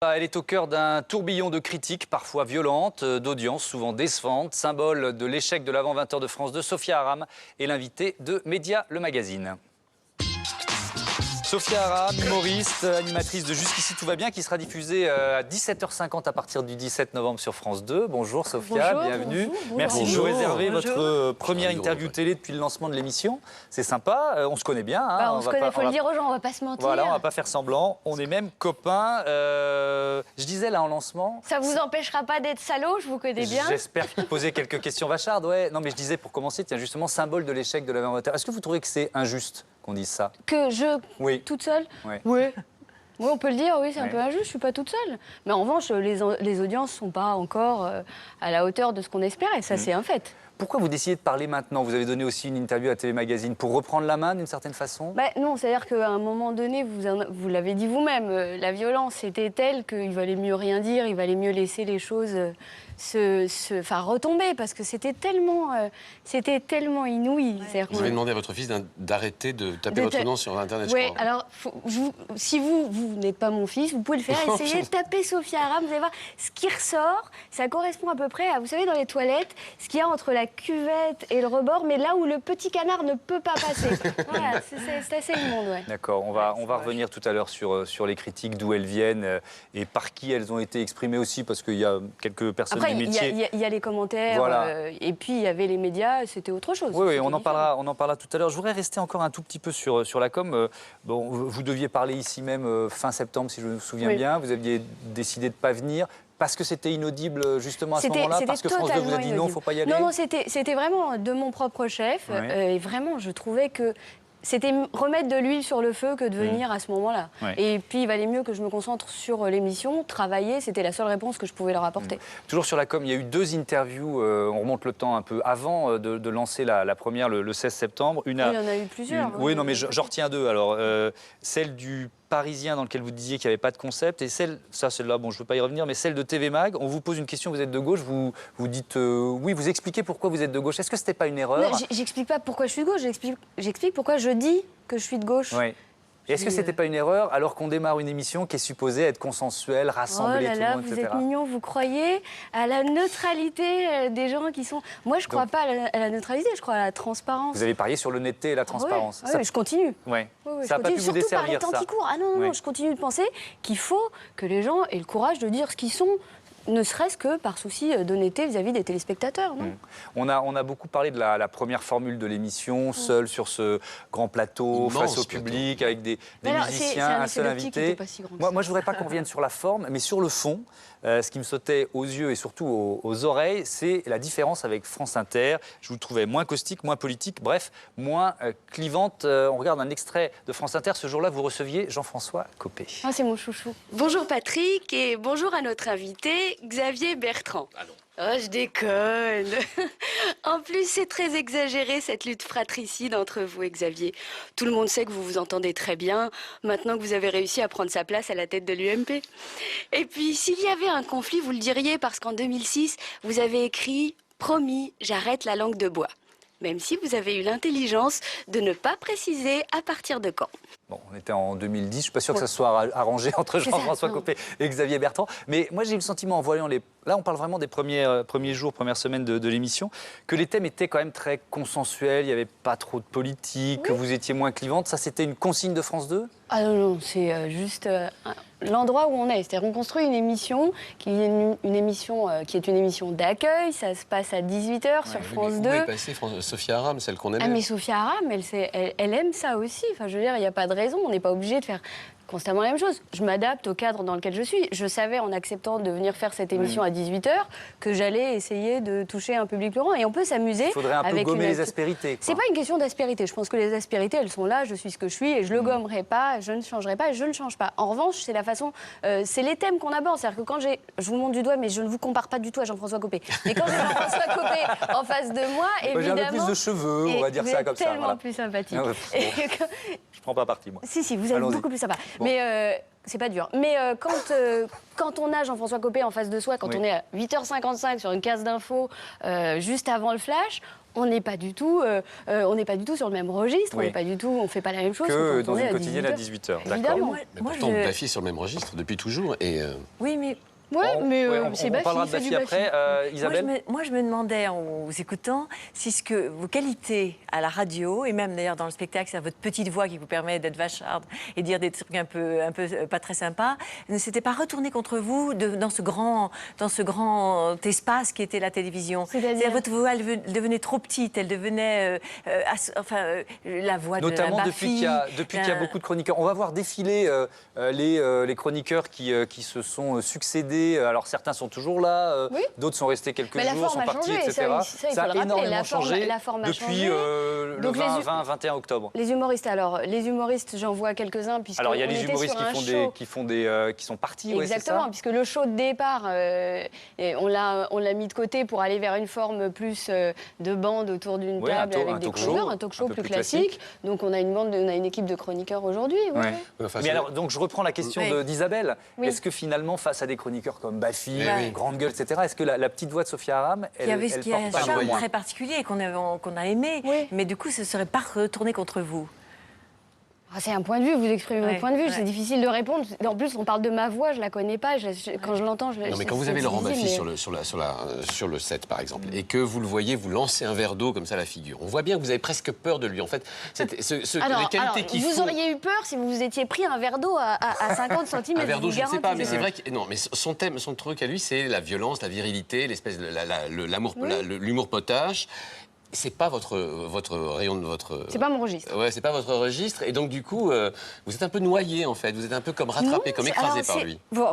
Elle est au cœur d'un tourbillon de critiques, parfois violentes, d'audiences souvent décevantes, symbole de l'échec de l'avant 20h de France 2. Sophia Aram est l'invitée de Média, le magazine. Sophia Aram, humoriste, animatrice de Jusqu'ici tout va bien, qui sera diffusée à 17h50 à partir du 17 novembre sur France 2. Bonjour Sophia, bonjour, bienvenue. bonjour, Merci de nous réserver votre première Bonjour. interview télé depuis le lancement de l'émission. C'est sympa, on se connaît bien. Hein, on se connaît, il faut le dire aux gens, on va pas se mentir. Voilà, on va pas faire semblant, on est même copains. Je disais là en lancement... Ça vous empêchera pas d'être salaud, je vous connais bien. J'espère vous poser quelques questions vachardes, ouais. Non mais je disais pour commencer, tiens justement, symbole de l'échec de l'avant 20h. Est-ce que vous trouvez que c'est injuste qu'on dise ça? Que je, Oui. toute seule? Oui. Oui. Oui, on peut le dire, oui, c'est un Ouais. peu injuste, je suis pas toute seule. Mais en revanche, les audiences sont pas encore à la hauteur de ce qu'on espérait, ça c'est un fait. Pourquoi vous décidez de parler maintenant? Vous avez donné aussi une interview à Télé Magazine pour reprendre la main d'une certaine façon? Non, c'est-à-dire qu'à un moment donné, vous l'avez dit vous-même, la violence était telle qu'il valait mieux rien dire, il valait mieux laisser les choses retomber, parce que c'était tellement inouï. Vous avez demandé à votre fils d'arrêter de taper votre nom sur Internet, Oui, je crois. alors, si vous n'êtes pas mon fils, vous pouvez le faire. Essayez de taper Sophia Aram, vous allez voir ce qui ressort. Ça correspond à peu près à, vous savez, dans les toilettes, ce qu'il y a entre la cuvette et le rebord, mais là où le petit canard ne peut pas passer. Voilà, c'est assez immonde, ouais. D'accord, on va revenir tout à l'heure sur les critiques, d'où elles viennent et par qui elles ont été exprimées aussi, parce qu'il y a quelques personnes Après, du métier. il y a les commentaires, Voilà. et puis il y avait les médias, c'était autre chose. Oui, C'était on en différent. parlera tout à l'heure. Je voudrais rester encore un tout petit peu sur la com. Bon, vous deviez parler ici même fin septembre, si je me souviens Oui. bien. Vous aviez décidé de ne pas venir parce que c'était inaudible justement à ce moment-là, C'était parce que France 2 vous a dit non, il ne faut pas y aller. Non, c'était vraiment de mon propre chef. Ouais. Et vraiment, je trouvais que c'était remettre de l'huile sur le feu que de venir à ce moment-là. Ouais. Et puis, il valait mieux que je me concentre sur l'émission, travailler. C'était la seule réponse que je pouvais leur apporter. Toujours sur la com, il y a eu 2 interviews, on remonte le temps un peu avant de lancer la première le 16 septembre. Il y en a eu plusieurs. Oui, non, mais j'en retiens 2. Alors, celle du Parisien dans lequel vous disiez qu'il n'y avait pas de concept, et celle-là, bon, je ne veux pas y revenir, mais celle de TV Mag, on vous pose une question, vous êtes de gauche, vous dites oui, vous expliquez pourquoi vous êtes de gauche. Est-ce que ce n'était pas une erreur? J'explique pas pourquoi je suis de gauche, j'explique pourquoi je dis que je suis de gauche. Oui. Et est-ce que ce n'était pas une erreur alors qu'on démarre une émission qui est supposée être consensuelle, rassembler Oh là tout là, le monde, vous etc. êtes mignons, vous croyez à la neutralité des gens qui sont... Moi, je ne crois pas à la neutralité, je crois à la transparence. Vous avez parié sur l'honnêteté et la transparence. Oui, je continue. Ouais. Oui, Ça n'a pas pu vous surtout par les desservir, temps ça. qui courent. Ah non, Ouais. je continue de penser qu'il faut que les gens aient le courage de dire ce qu'ils sont, ne serait-ce que par souci d'honnêteté vis-à-vis des téléspectateurs. Non On a beaucoup parlé de la première formule de l'émission, seul sur ce grand plateau, Immense face au plateau. public, avec des Alors, musiciens, un seul l'optique qui invité. était pas si grande que Moi, ça. je ne voudrais pas qu'on revienne sur la forme, mais sur le fond, ce qui me sautait aux yeux et surtout aux oreilles, c'est la différence avec France Inter. Je vous trouvais moins caustique, moins politique, bref, moins clivante. On regarde un extrait de France Inter. Ce jour-là, vous receviez Jean-François Copé. Ah, c'est mon chouchou. Bonjour Patrick et bonjour à notre invité Xavier Bertrand. Oh, je déconne. En plus, c'est très exagéré cette lutte fratricide entre vous et Xavier. Tout le monde sait que vous vous entendez très bien, maintenant que vous avez réussi à prendre sa place à la tête de l'UMP. Et puis, s'il y avait un conflit, vous le diriez, parce qu'en 2006, vous avez écrit « Promis, j'arrête la langue de bois ». Même si vous avez eu l'intelligence de ne pas préciser à partir de quand. Bon, on était en 2010, je ne suis pas sûr que ça soit arrangé entre Jean-François Copé et Xavier Bertrand. Mais moi, j'ai eu le sentiment, en voyant les... Là, on parle vraiment des premiers jours, premières semaines de l'émission, que les thèmes étaient quand même très consensuels, il n'y avait pas trop de politique, que vous étiez moins clivante. Ça, c'était une consigne de France 2? Ah non, c'est juste l'endroit où on est. C'est-à-dire qu'on construit une émission qui est une émission d'accueil. Ça se passe à 18h sur France 2. Où est passée Sophia Aram, celle qu'on aimait? Ah mais Sophia Aram, elle aime ça aussi. Enfin, je veux dire, il n'y a pas de raison. On n'est pas obligé de faire constamment la même chose. Je m'adapte au cadre dans lequel je suis. Je savais, en acceptant de venir faire cette émission à 18h, que j'allais essayer de toucher un public plus grand. Et on peut s'amuser. Il faudrait un peu avec gommer les aspérités. C'est pas une question d'aspérité. Je pense que les aspérités, elles sont là. Je suis ce que je suis et je le gommerai pas. Je ne changerai pas et je ne change pas. En revanche, c'est la façon, c'est les thèmes qu'on aborde. C'est-à-dire que quand je vous montre du doigt, mais je ne vous compare pas du tout à Jean-François Copé. Mais quand j'ai Jean-François Copé en face de moi, évidemment, j'ai un peu plus de cheveux, on va dire ça comme ça. Tellement Voilà. plus sympathique. Ah ouais, bon. Je prends pas parti, moi. Si, vous êtes Allons-y. beaucoup plus sympa. Bon. Mais c'est pas dur. Mais quand on a Jean-François Copé en face de soi, quand Oui. on est à 8h55 sur une case d'infos, juste avant le flash, on n'est pas du tout, sur le même registre, Oui. on fait pas la même chose Que quand dans on est une à quotidienne à 18 18h. Évidemment. Mais pourtant, Baffy est sur le même registre depuis toujours. Et Oui, mais Ouais, mais c'est on Baffy, parlera de c'est du Baffy Baffy. après. Isabelle. moi, je me demandais en vous écoutant si ce que vos qualités à la radio et même d'ailleurs dans le spectacle, c'est votre petite voix qui vous permet d'être vacharde et dire des trucs un peu pas très sympas, ne s'était pas retourné contre vous dans ce grand espace qui était la télévision. C'est-à-dire votre voix, elle devenait trop petite, elle devenait la voix Notamment de la depuis qu'il y a beaucoup de chroniqueurs. On va voir défiler les chroniqueurs qui se sont succédés. Alors certains sont toujours là, Oui. d'autres sont restés quelques Mais la jours, forme sont a partis, changé, etc. ça, il faut le rappeler, énormément la forme- changé la forme a depuis changé. le Donc, 20-21 octobre. Les humoristes, j'en vois quelques-uns puisque Alors il y a on les était humoristes sur un show. qui sont partis, ouais, c'est Exactement, ça. puisque le show de départ, on l'a mis de côté pour aller vers une forme plus de bande autour d'une Ouais, table un avec des talk show, chroniqueurs, un talk show un peu plus plus classique. Donc on a une équipe de chroniqueurs aujourd'hui. ouais, Ouais. ouais. Enfin, Mais c'est- alors, donc je reprends la question Oui. d'Isabelle. Oui. Est-ce que finalement, face à des chroniqueurs comme Baffy, Oui. Grande Gueule, etc., est-ce que la petite voix de Sophia Aram, qui avait elle qui a un porte pas le charme moins très particulier qu'on a aimé, Oui. mais du coup, ce ne serait pas retourné contre vous. Ah, c'est un point de vue, vous exprimez Ouais, votre point de vue, ouais. c'est difficile de répondre. En plus, on parle de ma voix, je la connais pas, quand je l'entends, je Non, mais quand vous c'est avez Laurent difficile, Baffy mais- sur le set, par exemple, et que vous le voyez vous lancer un verre d'eau comme ça à la figure, on voit bien que vous avez presque peur de lui. En fait, Alors, les qualités qu'il vous faut... auriez eu peur si vous vous étiez pris un verre d'eau à 50 cm. Un verre d'eau, je ne sais pas, mais c'est vrai que non, mais son thème, son truc à lui, c'est la violence, la virilité, l'espèce de l'amour, l'humour potache. C'est pas votre rayon de votre. C'est pas mon registre. Ouais, c'est pas votre registre, et donc du coup, vous êtes un peu noyé en fait. Vous êtes un peu comme rattrapé, Non, comme c'est- écrasé alors, par c'est- lui. bon,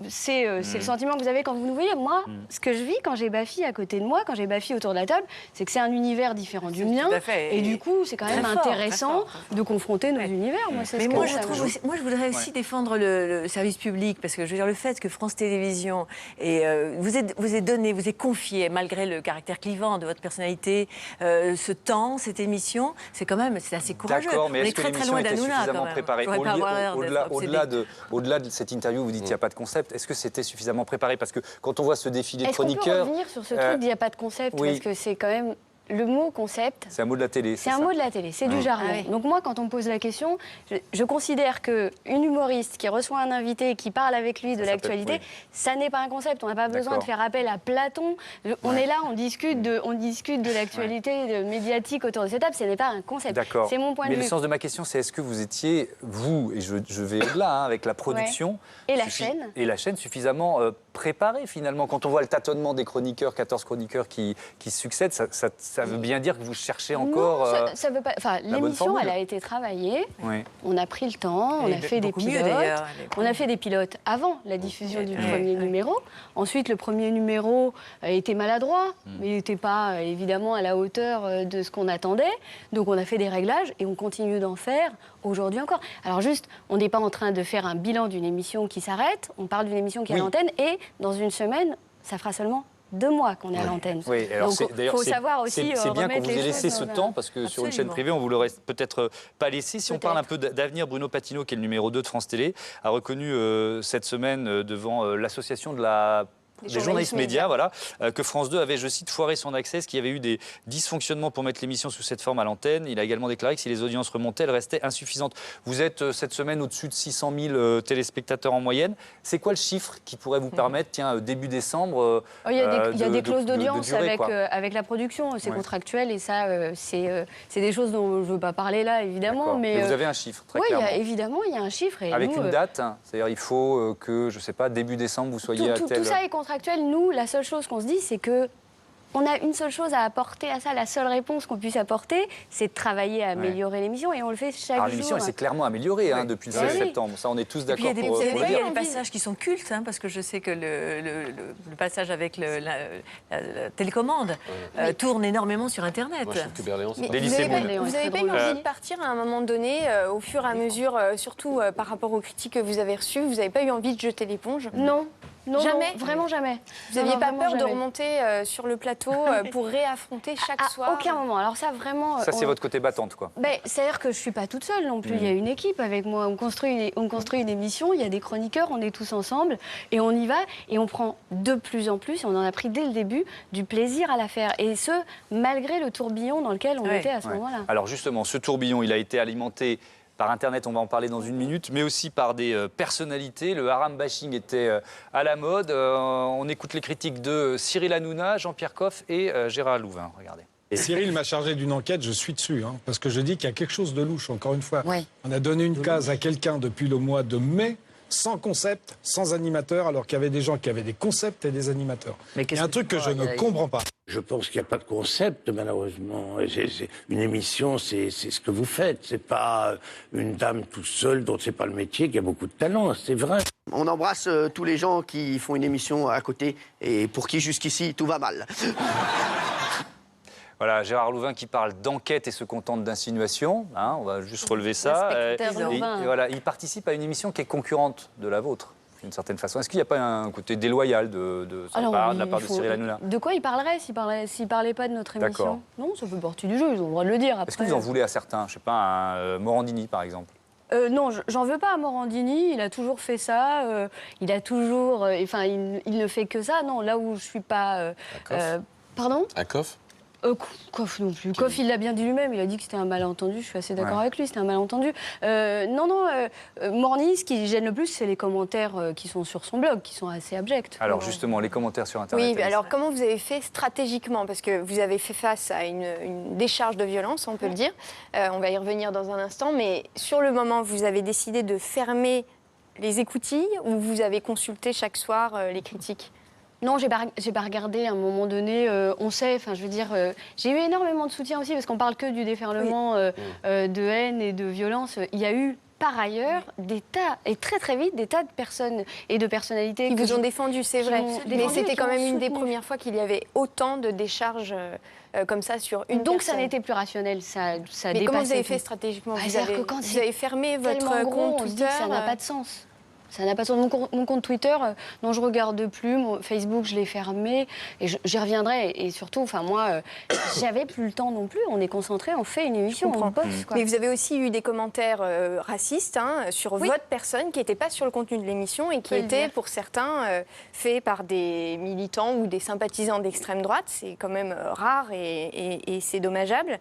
c'est le sentiment que vous avez quand vous nous voyez. Moi, ce que je vis quand j'ai Baffy à côté de moi, quand j'ai Baffy autour de la table, c'est que c'est un univers différent du mien. tout à fait. Et du coup, c'est quand même Très fort, intéressant très fort. de confronter nos Ouais. univers. Moi, c'est Mais ce que moi, je ça trouve me- aussi- moi, je voudrais aussi défendre le service public, parce que je veux dire, le fait que France Télévisions vous ait confié, malgré le caractère clivant de votre personnalité, ce temps, cette émission, c'est assez courageux. D'accord, On mais est est-ce que très très l'émission loin était d'Hanouna, suffisamment quand même. préparée J'aurais pas avoir l'air d'être obsédée. Au-delà de cette interview, vous dites qu'il n'y a pas de concept. Est-ce que c'était suffisamment préparé? Parce que quand on voit ce défilé de Est-ce qu'on peut chroniqueurs, revenir sur ce truc d'il n'y a pas de concept? oui. Parce que c'est quand même le mot concept. c'est un mot de la télé. C'est un mot de la télé, c'est du jargon. Ah oui. Donc moi, quand on me pose la question, je considère qu'une humoriste qui reçoit un invité et qui parle avec lui de Ça l'actualité, s'appelle- ça n'est pas un concept. On n'a pas besoin de D'accord. faire appel à Platon. On est là, on discute de l'actualité médiatique autour de cette table. Ce n'est pas un concept. D'accord. C'est mon point Mais de le vue. sens de ma question, c'est est-ce que vous étiez, vous, et je vais au-delà, hein, avec la production Et la chaîne. et la chaîne suffisamment préparée finalement. Quand on voit le tâtonnement des chroniqueurs, 14 chroniqueurs qui succèdent, ça veut bien dire que vous cherchez encore. Non, ça veut pas. Enfin, bonne l'émission, formule. elle a été travaillée. Oui. On a pris le temps, on Elle a est fait des beaucoup mieux, pilotes. d'ailleurs. On a fait des pilotes avant la diffusion du Ouais. premier numéro. Ensuite, le premier numéro était maladroit, mais il n'était pas évidemment à la hauteur de ce qu'on attendait. Donc on a fait des réglages et on continue d'en faire aujourd'hui encore. Alors juste, on n'est pas en train de faire un bilan d'une émission qui s'arrête. On parle d'une émission qui est à Oui. l'antenne et dans une semaine, ça fera seulement 2 mois qu'on est à l'antenne. Oui, alors Donc il d'ailleurs, faut savoir aussi c'est bien qu'on remettre vous ait les laissé choses ce dans un- temps, parce que sur une chaîne Absolument. privée, on vous l'aurait peut-être pas laissé. Si on parle un peu d'avenir, Bruno Patino, qui est le numéro 2 de France Télé, a reconnu cette semaine devant l'association des journalistes médias, voilà, que France 2 avait, je cite, foiré son accès, qu'il y avait eu des dysfonctionnements pour mettre l'émission sous cette forme à l'antenne. Il a également déclaré que si les audiences remontaient, elles restaient insuffisantes. Vous êtes cette semaine au-dessus de 600 000 téléspectateurs en moyenne. C'est quoi le chiffre qui pourrait vous permettre, tiens, début décembre, Oh, il y a des clauses de d'audience durer, quoi. avec la production, c'est Ouais. contractuel et ça, c'est des choses dont je ne veux pas parler là, évidemment. D'accord. Mais vous avez un chiffre, très oui, clairement. évidemment, il y a un chiffre. Et Avec nous, une date, hein. C'est-à-dire il faut que, je ne sais pas, début décembre, vous soyez à tel... tout ça est contractuel. Nous, la seule chose qu'on se dit, c'est que on a une seule chose à apporter à ça. La seule réponse qu'on puisse apporter, c'est de travailler à améliorer l'émission et on le fait chaque Alors jour. l'émission, elle s'est clairement améliorée hein, depuis le 16 Oui. septembre. Ça, on est tous Et puis il y d'accord a des, pour vous le savez, il y dire. a des passages qui sont cultes, hein, parce que je sais que le passage avec la télécommande tourne énormément sur Internet. Moi, je trouve que Berléand, c'est Mais pas- Délice vous Semoun. n'avez Léon est pas très eu drôle. envie de partir à un moment donné, au fur et à mesure, surtout par rapport aux critiques que vous avez reçues, vous n'avez pas eu envie de jeter l'éponge? Non, Non, Jamais. non, vraiment jamais. Vous n'aviez pas vraiment peur de jamais. remonter sur le plateau pour réaffronter chaque À soir? aucun moment. Alors ça, vraiment... Ça, c'est votre côté battante, quoi. Ben, c'est-à-dire que je suis pas toute seule non plus. Il y a une équipe avec moi. On construit une émission. Il y a des chroniqueurs. On est tous ensemble et on y va et on prend de plus en plus. Et on en a pris dès le début du plaisir à la faire. Et ce, malgré le tourbillon dans lequel on était à ce moment-là. Alors justement, ce tourbillon, il a été alimenté par Internet, on va en parler dans une minute, mais aussi par des personnalités. Le haram bashing était à la mode. On écoute les critiques de Cyril Hanouna, Jean-Pierre Coff et Gérard Louvain. Regardez. Cyril m'a chargé d'une enquête, je suis dessus, parce que je dis qu'il y a quelque chose de louche, encore une fois. Oui. On a donné une case à quelqu'un depuis le mois de mai, sans concept, sans animateur, alors qu'il y avait des gens qui avaient des concepts et des animateurs. Mais Il y a un truc que je ne comprends pas. Je pense qu'il n'y a pas de concept, malheureusement. Une émission, c'est ce que vous faites. C'est pas une dame toute seule dont c'est pas le métier, qui a beaucoup de talent, c'est vrai. On embrasse tous les gens qui font une émission à côté et pour qui jusqu'ici tout va mal. Voilà, Gérard Louvain qui parle d'enquête et se contente d'insinuations. On va juste relever ça. L'inspecteur Louvain. Et voilà, il participe à une émission qui est concurrente de la vôtre, d'une certaine façon. Est-ce qu'il n'y a pas un côté déloyal de la part de Cyril Hanouna? De quoi il parlerait s'il parlait pas de notre émission? D'accord. Non, ça fait partie du jeu. Ils ont le droit de le dire. Après. Est-ce que vous en voulez à certains? Je sais pas, un Morandini, par exemple. Non, j'en veux pas à Morandini. Il a toujours fait ça. Il a toujours. Enfin, il ne fait que ça. Non, là où je suis pas. Pardon? À Coff? Coff non plus. Coff, il l'a bien dit lui-même. Il a dit que c'était un malentendu. Je suis assez d'accord avec lui. C'était un malentendu. Morandini, ce qui gêne le plus, c'est les commentaires qui sont sur son blog, qui sont assez abjects. Alors justement, les commentaires sur Internet. Oui, alors comment vous avez fait stratégiquement? Parce que vous avez fait face à une décharge de violence, on peut le dire. On va y revenir dans un instant. Mais sur le moment, vous avez décidé de fermer les écoutilles ou vous avez consulté chaque soir les critiques? Non, j'ai pas regardé à un moment donné. On sait, enfin, je veux dire, j'ai eu énormément de soutien aussi parce qu'on parle que du déferlement de haine et de violence. Il y a eu par ailleurs des tas, et très très vite, des tas de personnes et de personnalités Qui vous ont défendu, c'est vrai. Mais défendu, c'était qui quand m'ont même une des soutenu. premières fois qu'il y avait autant de décharges comme ça sur une Donc personne. ça n'était plus rationnel, ça Mais dépassait comment vous avez tout. fait stratégiquement? Vous c'est-à-dire avez, que quand vous c'est avez fermé votre tellement gros, compte on se dit Twitter que ça n'a pas de sens. Ça n'a pas de sens. Mon compte Twitter, non, je regarde plus. Mon Facebook, je l'ai fermé. Et j'y reviendrai. Et surtout, enfin, moi, j'avais plus le temps non plus. On est concentré, on fait une émission, on bosse, quoi. Mais vous avez aussi eu des commentaires racistes sur votre personne qui n'étaient pas sur le contenu de l'émission et qui étaient, pour certains, faits par des militants ou des sympathisants d'extrême droite. C'est quand même rare et c'est dommageable.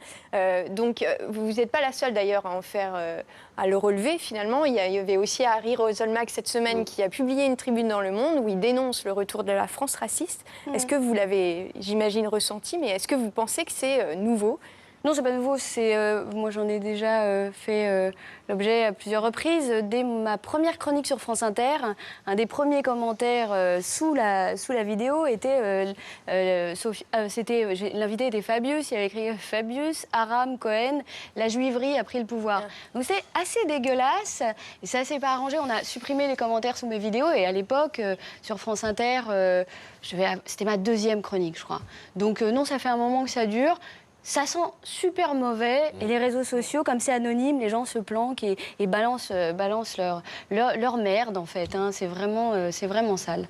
Donc, vous n'êtes pas la seule d'ailleurs à en faire, à le relever finalement. Il y avait aussi Harry Roselmack cette semaine qui a publié une tribune dans Le Monde où il dénonce le retour de la France raciste. Est-ce que vous l'avez, j'imagine, ressenti, mais est-ce que vous pensez que c'est nouveau? Non, c'est pas nouveau. Moi, j'en ai déjà fait l'objet à plusieurs reprises. Dès ma première chronique sur France Inter, un des premiers commentaires sous la vidéo était l'invité était Fabius. Il avait écrit Fabius, Aram, Cohen, la juiverie a pris le pouvoir. Donc c'est assez dégueulasse. Et ça s'est pas arrangé. On a supprimé les commentaires sous mes vidéos. Et à l'époque, sur France Inter, c'était ma deuxième chronique, je crois. Donc non, ça fait un moment que ça dure. Ça sent super mauvais et les réseaux sociaux, comme c'est anonyme, les gens se planquent et balancent leur merde en fait. C'est vraiment sale.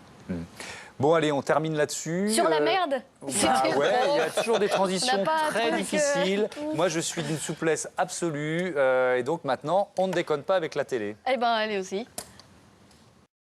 Bon, allez, on termine là-dessus. Sur la merde Ouais, il y a toujours des transitions On n'a pas un très truc, difficiles. Moi, je suis d'une souplesse absolue. Et donc maintenant, on ne déconne pas avec la télé. Eh ben, allez aussi.